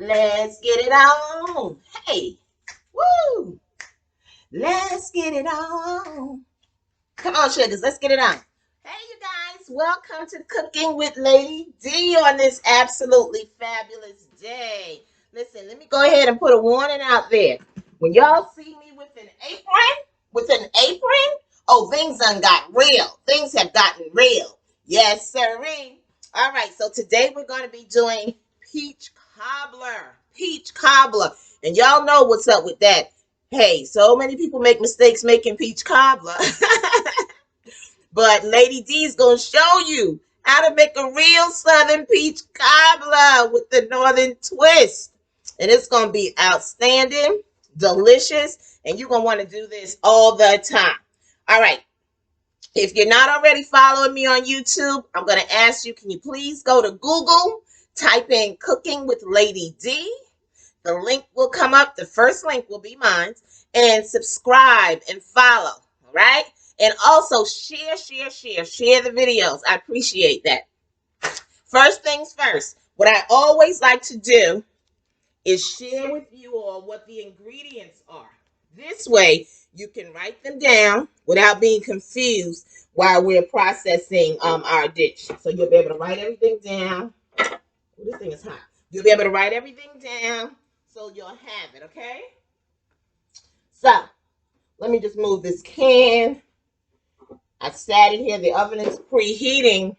Let's get it on. Hey, woo! Let's get it on. Come on, sugars, let's get it on. Hey, you guys, welcome to Cooking with Lady D on this absolutely fabulous day. Listen, let me go ahead and put a warning out there. When y'all see me with an apron, oh, things done got real. Things have gotten real. Yes, sirree. All right, so today we're going to be doing peach cobbler. Peach cobbler. And y'all know what's up with that. Hey, so many people make mistakes making peach cobbler. But Lady D is going to show you how to make a real Southern peach cobbler with the Northern twist. And it's going to be outstanding, delicious, and you're going to want to do this all the time. All right. If you're not already following me on YouTube, I'm going to ask you, can you please go to Google, type in Cooking with Lady D. The link will come up. The first link will be mine. And subscribe and follow. All right. And also share the videos. I appreciate that. First things first, what I always like to do is share with you all what the ingredients are. This way, you can write them down without being confused while we're processing our dish. So you'll be able to write everything down. Oh, this thing is hot. You'll be able to write everything down so you'll have it, okay? So, let me just move this can. I sat it here. The oven is preheating,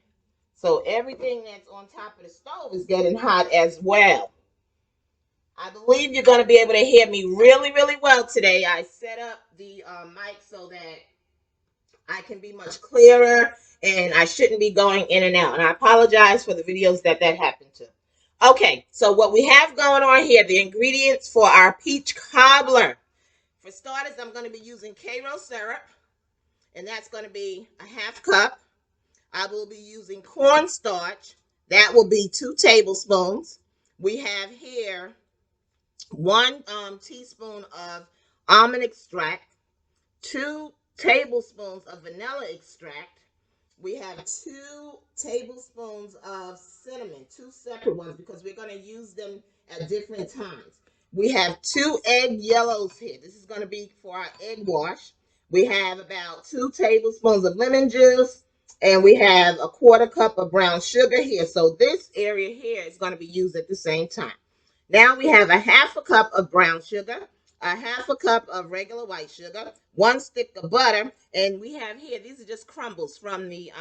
so everything that's on top of the stove is getting hot as well. I believe you're going to be able to hear me really, really well today. I set up the mic so that I can be much clearer, and I shouldn't be going in and out. And I apologize for the videos that happened to. Okay, so what we have going on here, the ingredients for our peach cobbler. For starters, I'm going to be using Karo syrup. And that's going to be a half cup. I will be using cornstarch. That will be 2 tablespoons. We have here 1 teaspoon of almond extract, 2 tablespoons of vanilla extract. We have 2 tablespoons of cinnamon, 2 separate ones because we're going to use them at different times. We have 2 egg yellows here. This is going to be for our egg wash. We have about 2 tablespoons of lemon juice, and we have a 1/4 cup of brown sugar here. So this area here is going to be used at the same time. Now we have a 1/2 cup of brown sugar, a 1/2 cup of regular white sugar, 1 stick of butter, and we have here, these are just crumbles from the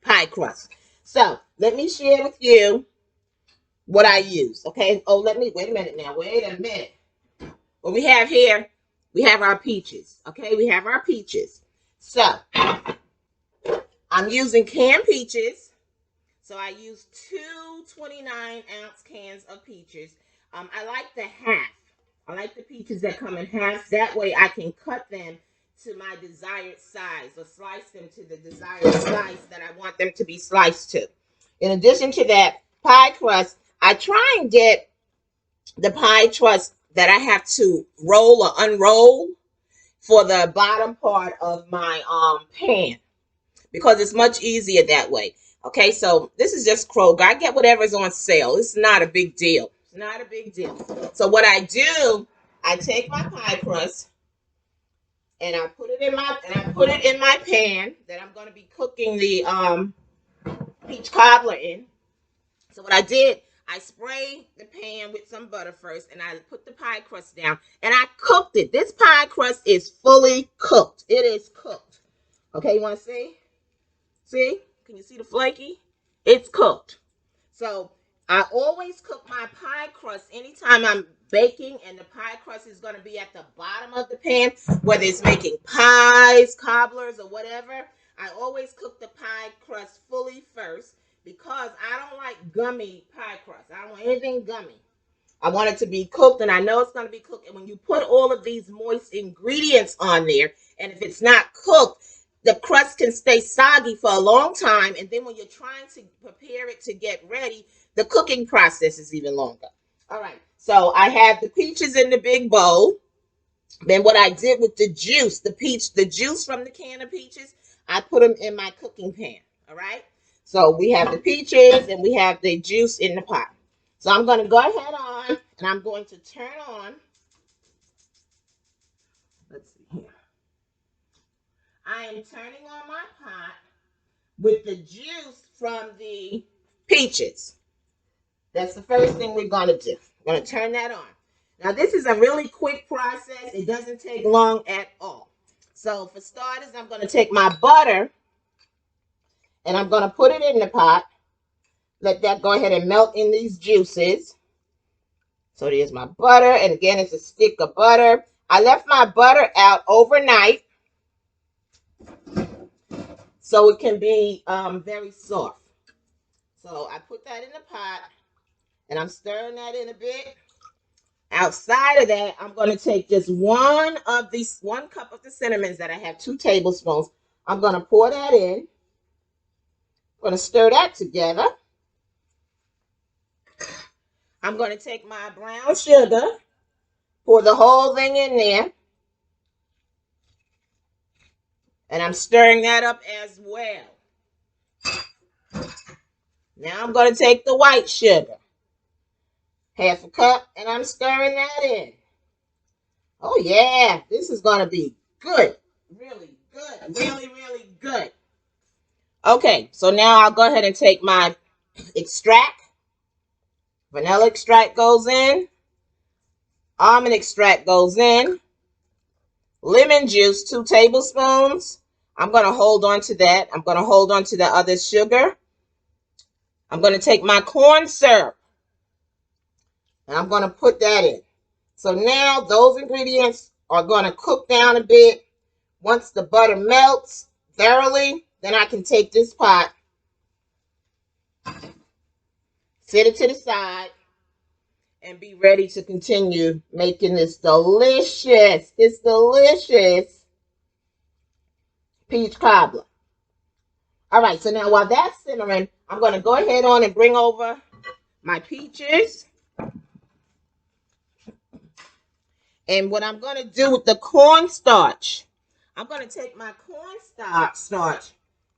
pie crust. So let me share with you what I use. Okay. Oh, wait a minute now. Wait a minute. What we have here, we have our peaches. Okay, we have our peaches. So, I'm using canned peaches. So, I use 2 29-ounce cans of peaches. I like the half. I like the peaches that come in half. That way, I can cut them to my desired size or slice them to the desired size that I want them to be sliced to. In addition to that, pie crust, I try and get the pie crust that I have to roll or unroll for the bottom part of my pan because it's much easier that way. Okay, so this is just Kroger. I get whatever's on sale. It's not a big deal. It's not a big deal. So what I do, I take my pie crust and I put it in my pan that I'm going to be cooking the peach cobbler in. So what I did, I sprayed the pan with some butter first, and I put the pie crust down, and I cooked it. This pie crust is fully cooked. It is cooked. Okay, you want to see? See? Can you see the flaky? It's cooked. So I always cook my pie crust anytime I'm baking, and the pie crust is going to be at the bottom of the pan, whether it's making pies, cobblers, or whatever. I always cook the pie crust fully first, because I don't like gummy pie crust. I don't want anything gummy. I want it to be cooked, and I know it's going to be cooked. And when you put all of these moist ingredients on there, and if it's not cooked, the crust can stay soggy for a long time. And then when you're trying to prepare it to get ready, the cooking process is even longer. All right. So I have the peaches in the big bowl. Then what I did with the juice, the juice from the can of peaches, I put them in my cooking pan. All right. So we have the peaches and we have the juice in the pot. So I'm going to go ahead on and I'm going to turn on. Let's see here. I am turning on my pot with the juice from the peaches. That's the first thing we're going to do. We're going to turn that on. Now, this is a really quick process. It doesn't take long at all. So, for starters, I'm going to take my butter and I'm going to put it in the pot. Let that go ahead and melt in these juices. So, there's my butter. And again, it's a stick of butter. I left my butter out overnight so it can be very soft. So, I put that in the pot and I'm stirring that in a bit. Outside of that, I'm going to take just one cup of the cinnamons that I have, 2 tablespoons. I'm going to pour that in. I'm going to stir that together. I'm going to take my brown sugar, pour the whole thing in there. And I'm stirring that up as well. Now I'm going to take the white sugar, 1/2 cup, and I'm stirring that in. Oh, yeah, this is going to be good. Really good. Really, really good. Okay, so now I'll go ahead and take my extract. Vanilla extract goes in. Almond extract goes in. Lemon juice, 2 tablespoons. I'm going to hold on to that. I'm going to hold on to the other sugar. I'm going to take my corn syrup. And I'm going to put that in. So now those ingredients are going to cook down a bit. Once the butter melts thoroughly, then I can take this pot, set it to the side, and be ready to continue making this delicious, peach cobbler. All right, so now while that's simmering, I'm going to go ahead on and bring over my peaches. And what I'm going to do with the cornstarch, I'm going to take my cornstarch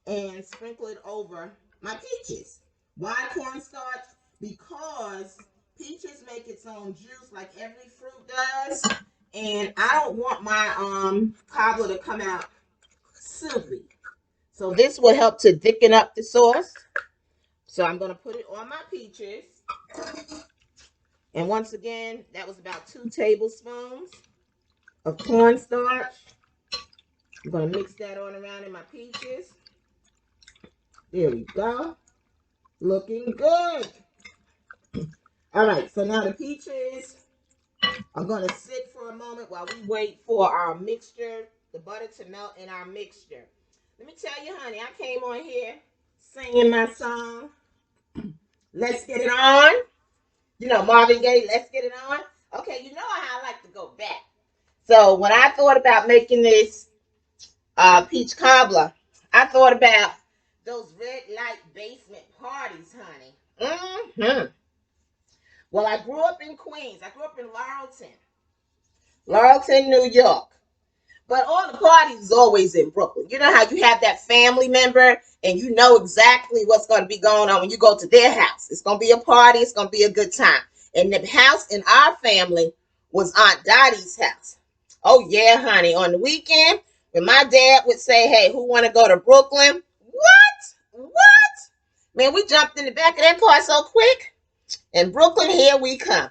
and sprinkle it over my peaches. Why cornstarch? Because peaches make its own juice like every fruit does. And I don't want my cobbler to come out soupy. So this will help to thicken up the sauce. So I'm going to put it on my peaches. And once again, that was about 2 tablespoons of cornstarch. I'm going to mix that on around in my peaches. There we go. Looking good. All right, so now the peaches are going to sit for a moment while we wait for our mixture, the butter to melt in our mixture. Let me tell you, honey, I came on here singing my song, Let's Get It On. You know, Marvin Gaye, Let's Get It On. Okay, you know how I like to go back. So when I thought about making this peach cobbler, I thought about those red light basement parties, honey. Well, I grew up in Queens. I grew up in Laurelton, New York. But all the parties is always in Brooklyn. You know how you have that family member and you know exactly what's going to be going on when you go to their house. It's going to be a party. It's going to be a good time. And the house in our family was Aunt Dottie's house. Oh, yeah, honey. On the weekend, when my dad would say, hey, who want to go to Brooklyn? What? Man, we jumped in the back of that car so quick. In Brooklyn, here we come.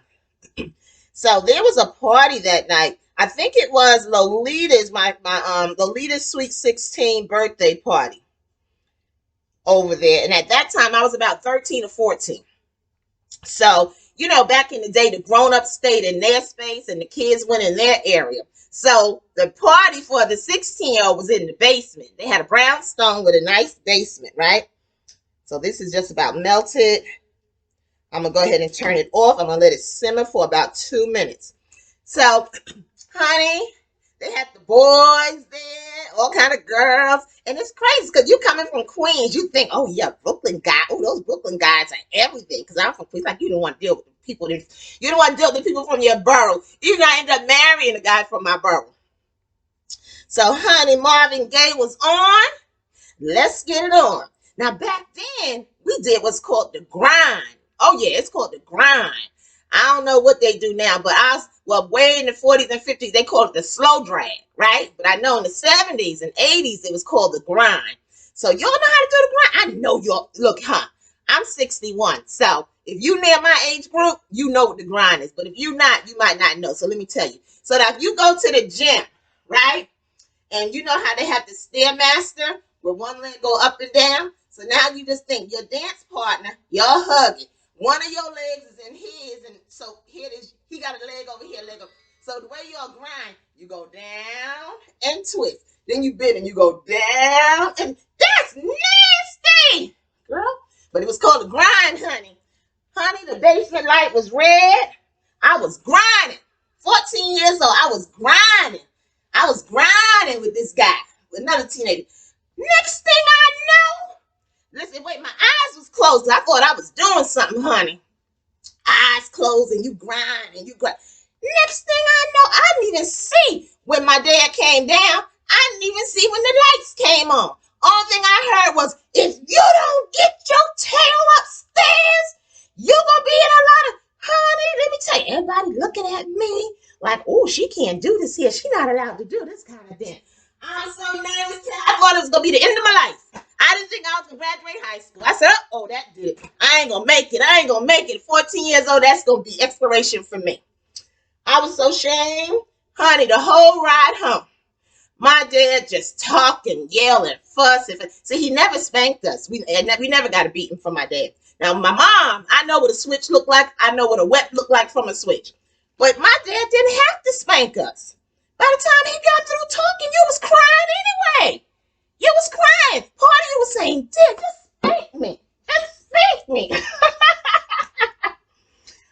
So there was a party that night. I think it was Lolita's, Lolita's Sweet 16 birthday party over there. And at that time, I was about 13 or 14. So, you know, back in the day, the grown-ups stayed in their space and the kids went in their area. So the party for the 16-year-old was in the basement. They had a brownstone with a nice basement, right? So this is just about melted. I'm going to go ahead and turn it off. I'm going to let it simmer for about 2 minutes. So, honey, they had the boys there, all kind of girls. And it's crazy because you coming from Queens, you think, oh, yeah, Brooklyn guy. Oh, those Brooklyn guys are everything. Because I'm from Queens. Like, you don't want to deal with people. You don't want to deal with people from your borough. Even I ended up marrying a guy from my borough. So, honey, Marvin Gaye was on. Let's get it on. Now back then, we did what's called the grind. Oh yeah, it's called the grind. I don't know what they do now, but way in the 40s and 50s, they called it the slow drag, right? But I know in the 70s and 80s, it was called the grind. So y'all know how to do the grind? I know y'all. Look, I'm 61. So if you near my age group, you know what the grind is. But if you not, you might not know. So let me tell you. So that if you go to the gym, right? And you know how they have the Stairmaster where one leg go up and down? So now you just think your dance partner, y'all hugging. One of your legs is in his, and so here it is. He got a leg over here, leg over. So the way y'all grind, you go down and twist. Then you bend and you go down, and that's nasty, girl. But it was called a grind, honey. Honey, the basement light was red. I was grinding. 14 years old, I was grinding. I was grinding with this guy, with another teenager. Next thing I know, listen, wait, my eyes was closed. I thought I was doing something, honey. Eyes closed and you grind and you grind. Next thing I know, I didn't even see when my dad came down. I didn't even see when the lights came on. Only thing I heard was, if you don't get your tail upstairs, you're going to be in a lot of, honey, let me tell you, everybody looking at me like, oh, she can't do this here. She's not allowed to do this kind of thing. I'm so nervous. I thought it was going to be the end of my life. I didn't think I was going to graduate high school. I said, oh, that did it. I ain't going to make it. I ain't going to make it. 14 years old, that's going to be expiration for me. I was so ashamed. Honey, the whole ride home, my dad just talking, yelling, fussing. See, he never spanked us. We never got a beating from my dad. Now, my mom, I know what a switch looked like. I know what a wet looked like from a switch. But my dad didn't have to spank us. By the time he got through talking, you was crying anyway. You was crying. Part of you was saying, Dad, just spank me. Just spank me.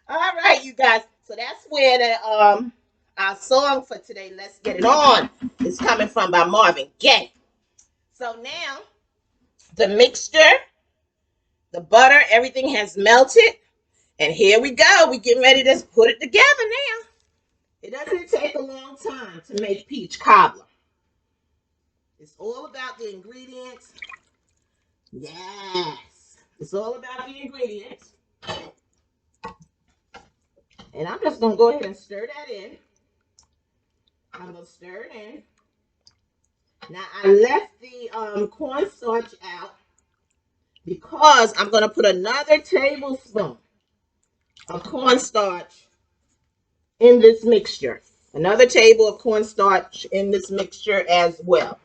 All right, you guys. So that's where the our song for today, Let's Get It On, is coming from by Marvin Gaye. So now, the mixture, the butter, everything has melted. And here we go. We getting ready to put it together now. It doesn't take a long time to make peach cobbler. It's all about the ingredients. Yes. It's all about the ingredients. And I'm just going to go ahead and stir that in. I'm going to stir it in. Now, I left the cornstarch out because I'm going to put another tablespoon of cornstarch in this mixture. Another table of cornstarch in this mixture as well.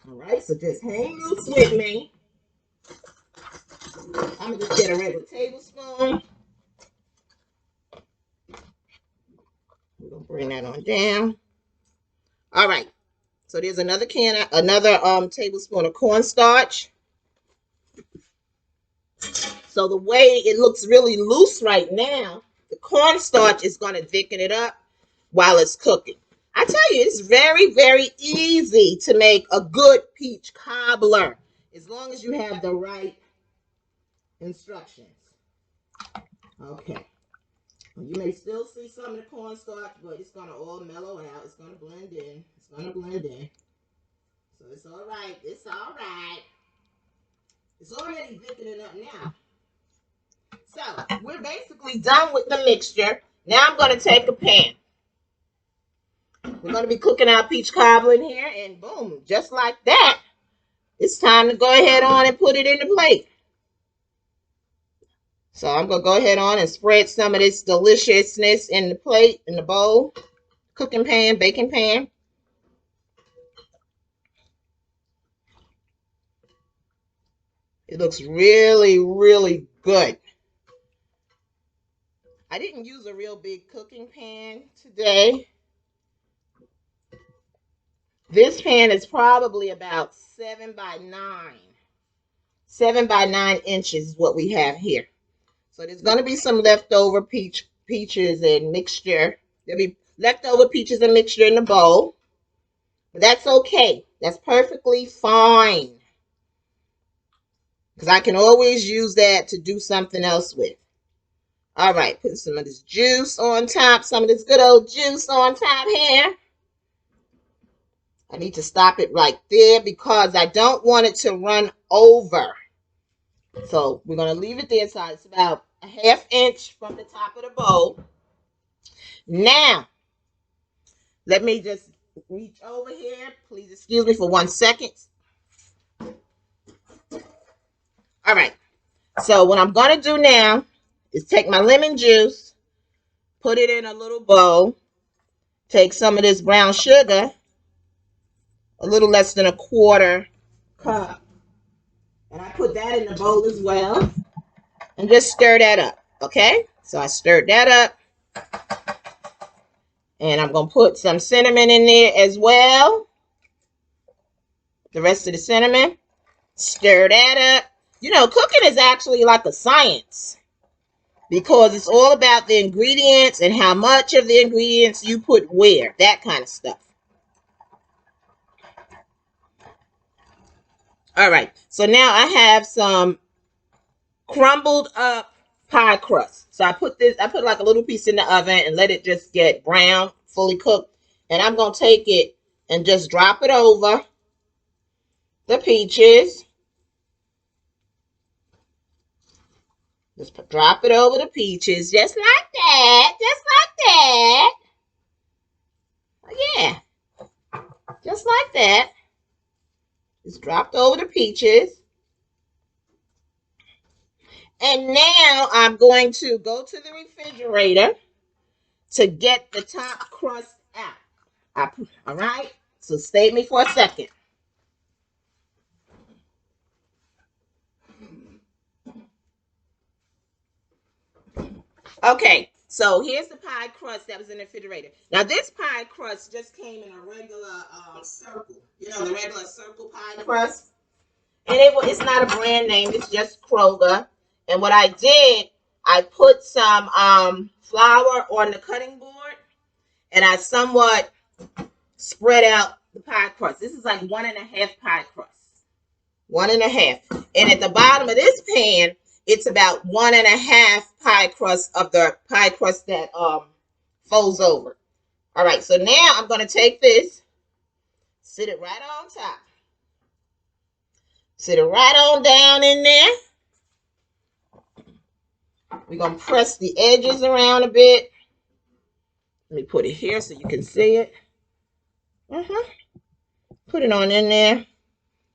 All right, so just hang loose with me. I'm going to just get a regular tablespoon. We're going to bring that on down. All right, so there's another tablespoon of cornstarch. So the way it looks really loose right now, the cornstarch is going to thicken it up while it's cooking. I tell you, it's very, very easy to make a good peach cobbler as long as you have the right instructions. Okay. You may still see some of the cornstarch, but it's going to all mellow out. It's going to blend in. It's going to blend in. So it's all right. It's all right. It's already thickening up now. So we're basically done with the mixture. Now I'm going to take a pan. We're going to be cooking our peach cobbler in here, and boom, just like that, it's time to go ahead on and put it in the plate. So I'm going to go ahead on and spread some of this deliciousness in the plate, in the bowl, cooking pan, baking pan. It looks really, really good. I didn't use a real big cooking pan today. This pan is probably about 7 by 9. 7 by 9 inches is what we have here. So there's going to be some leftover peaches and mixture. There'll be leftover peaches and mixture in the bowl. But that's okay. That's perfectly fine. Because I can always use that to do something else with. All right, put some of this juice on top. Some of this good old juice on top here. I need to stop it right there because I don't want it to run over. So we're going to leave it there. So it's about a ½ inch from the top of the bowl. Now, let me just reach over here. Please excuse me for 1 second. All right. So what I'm going to do now is take my lemon juice, put it in a little bowl, take some of this brown sugar, a little less than 1/4 cup, and I put that in the bowl as well, and just stir that up, okay? So I stirred that up, and I'm going to put some cinnamon in there as well, the rest of the cinnamon. Stir that up. You know, cooking is actually like a science because it's all about the ingredients and how much of the ingredients you put where, that kind of stuff. All right, so now I have some crumbled up pie crust. So I put like a little piece in the oven and let it just get brown, fully cooked. And I'm going to take it and just drop it over the peaches. Just drop it over the peaches, just like that, just like that. Yeah, just like that. Just dropped over the peaches. And now I'm going to go to the refrigerator to get the top crust out. All right, so stay with me for a second. Okay, so here's the pie crust that was in the refrigerator. Now this pie crust just came in a regular circle. You know, the regular circle pie crust. And it's not a brand name. It's just Kroger. And what I did, I put some flour on the cutting board, and I somewhat spread out the pie crust. This is like 1½ pie crust. 1½. And at the bottom of this pan, it's about 1½ pie crust of the pie crust that folds over. All right, so now I'm going to take this, sit it right on top. Sit it right on down in there. We're going to press the edges around a bit. Let me put it here so you can see it. Put it on in there.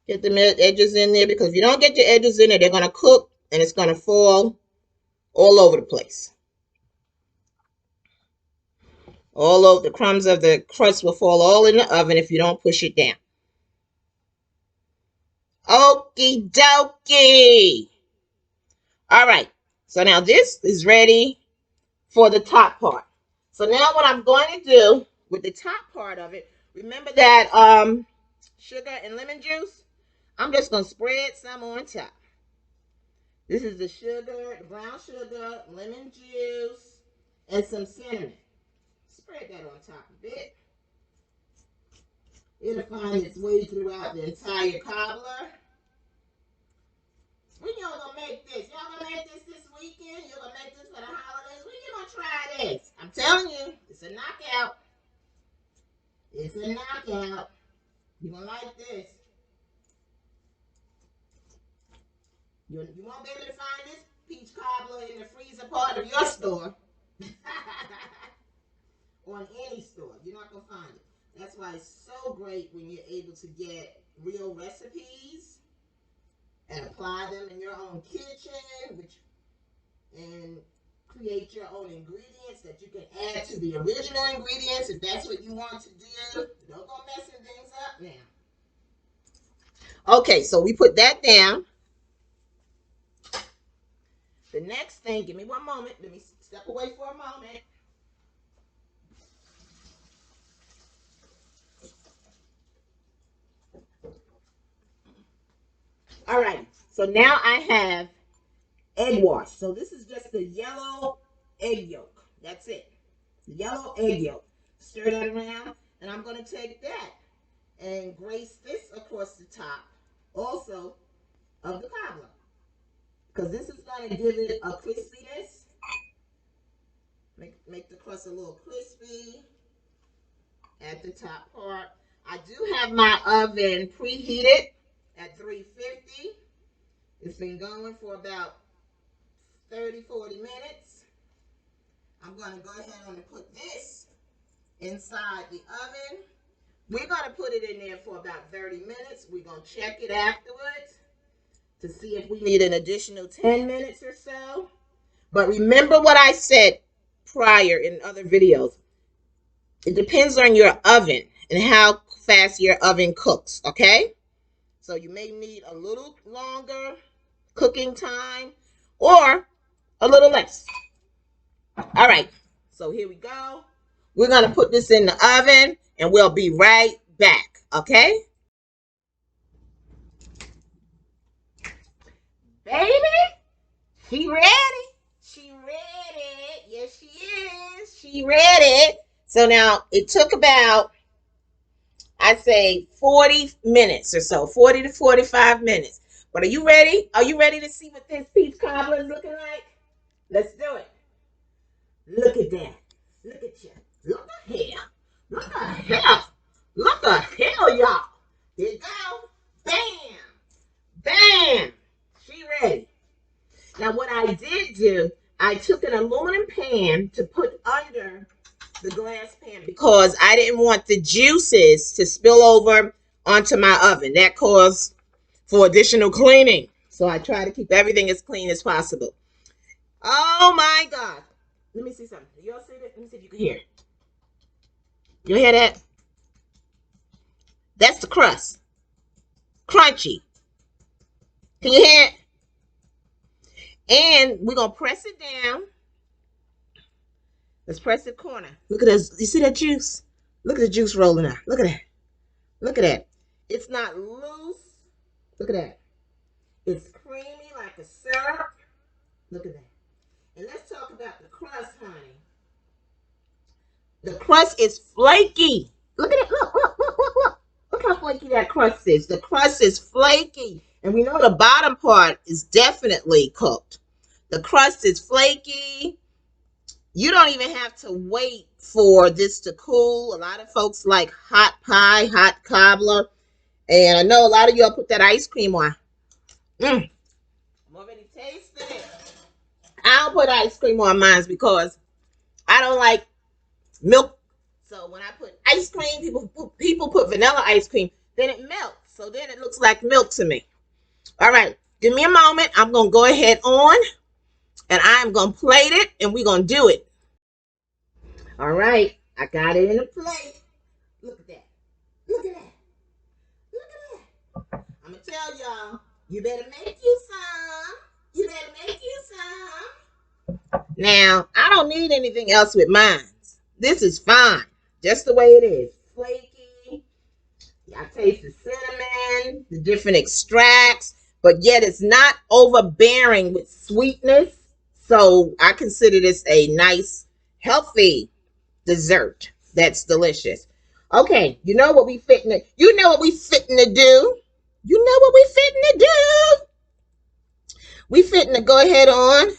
Get the edges in there, because if you don't get your edges in there, they're going to cook and it's going to fall all over the place. All over, the crumbs of the crust will fall all in the oven if you don't push it down. Okie dokie. All right. So now this is ready for the top part. So now what I'm going to do with the top part of it, remember that sugar and lemon juice? I'm just going to spread some on top. This is the sugar, the brown sugar, lemon juice, and some cinnamon. Spread that on top a bit. It'll find its way throughout the entire cobbler. When y'all gonna make this? Y'all gonna make this weekend? You're gonna make this for the holidays? When you gonna try this? I'm telling you, it's a knockout. It's a knockout. You're gonna like this. You won't be able to find this peach cobbler in the freezer part of your store. Or in any store. You're not gonna find it. That's why it's so great when you're able to get real recipes and apply them in your own kitchen, and create your own ingredients that you can add to the original ingredients if that's what you want to do. Don't go messing things up now. Okay, so we put that down. The next thing, give me one moment. Let me step away for a moment. All right, so now I have egg wash. So this is just the yellow egg yolk. That's it. The yellow egg yolk. Stir that around, and I'm going to take that and grace this across the top also of the cobbler, because this is going to give it a crispiness. Make the crust a little crispy at the top part. I do have my oven preheated at 350. It's been going for about 30, 40 minutes. I'm going to go ahead and put this inside the oven. We're going to put it in there for about 30 minutes. We're going to check it afterwards to see if we need an additional 10 minutes or so. But remember what I said prior in other videos. It depends on your oven and how fast your oven cooks, okay? So you may need a little longer cooking time or a little less. All right, so here we go. We're going to put this in the oven and we'll be right back, okay? Baby, she ready. She ready. Yes, she is. She ready. So now it took about, I'd say 40 minutes or so, 40 to 45 minutes. But are you ready? Are you ready to see what this peach cobbler is looking like? Let's do it. Look at that. Look at you. Look at here. Look at here. Look at here, y'all. There you go. Bam. Bam. She ready. Now what I did do, I took an aluminum pan to put under the glass pan because I didn't want the juices to spill over onto my oven. That caused for additional cleaning. So I try to keep everything as clean as possible. Oh my God. Let me see something. You all see that? Let me see if you can hear. You hear that? That's the crust. Crunchy. Can you hear it? And we're going to press it down. Let's press the corner. Look at this. You see that juice? Look at the juice rolling out. Look at that. Look at that. It's not loose. Look at that. It's creamy like a syrup. Look at that. And let's talk about the crust, honey. The crust is flaky. Look at it. Look, look, look, look, look. Look how flaky that crust is. The crust is flaky. And we know the bottom part is definitely cooked. The crust is flaky. You don't even have to wait for this to cool. A lot of folks like hot pie, hot cobbler. And I know a lot of y'all put that ice cream on. I'm already tasting it. I don't put ice cream on mine because I don't like milk. So when I put ice cream, people put vanilla ice cream, then it melts. So then it looks like milk to me. All right, give me a moment. I'm going to go ahead on and I'm going to plate it and we're going to do it. All right, I got it in a plate. Look at that. Look at that. Look at that. I'm going to tell y'all, you better make you some. You better make you some. Now, I don't need anything else with mine. This is fine, just the way it is. Flaky. I taste the cinnamon, the different extracts, but yet it's not overbearing with sweetness. So I consider this a nice, healthy dessert that's delicious. Okay, you know what we fitting to do? You know what we fitting to do? We fitting to go ahead on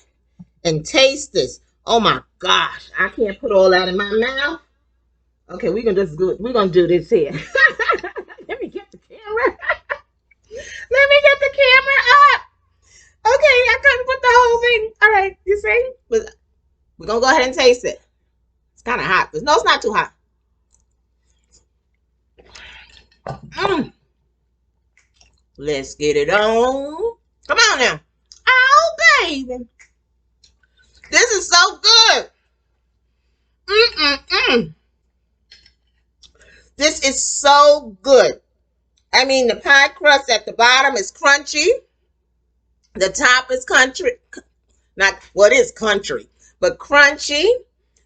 and taste this. Oh my gosh, I can't put all that in my mouth. Okay, we're gonna do this here. Let me get the camera. Let me get the camera up. Okay, I couldn't put the whole thing. All right, you see? But we're gonna go ahead and taste it. It's kind of hot. No, it's not too hot. Let's get it on. Come on now. Oh, baby. This is so good. This is so good. I mean, the pie crust at the bottom is crunchy. The top is country. Not, well, it is country, but crunchy.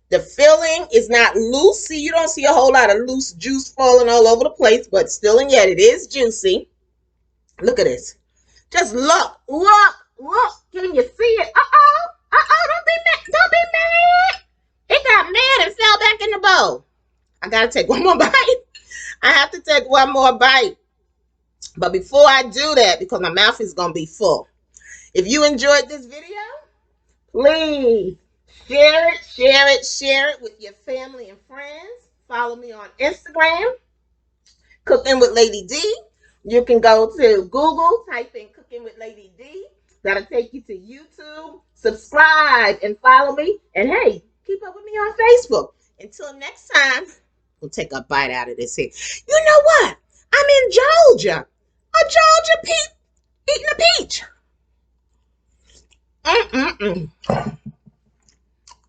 The filling is not loose. See, you don't see a whole lot of loose juice falling all over the place, but still and yet it is juicy. Look at this. Just look. Can you see it? Don't be mad. Don't be mad. It got mad and fell back in the bowl. I got to take one more bite. I have to take one more bite. But before I do that, because my mouth is going to be full, if you enjoyed this video, please share it with your family and friends. Follow me on Instagram, Cooking with Lady D. You can go to Google, type in Cooking with Lady D. That'll take you to YouTube. Subscribe and follow me. And hey, keep up with me on Facebook. Until next time, we'll take a bite out of this here. You know what? I'm in Georgia. A Georgia peach eating a peach.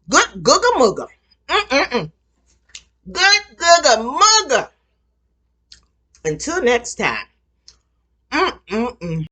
Good googa mooga. Good googa mooga. Until next time.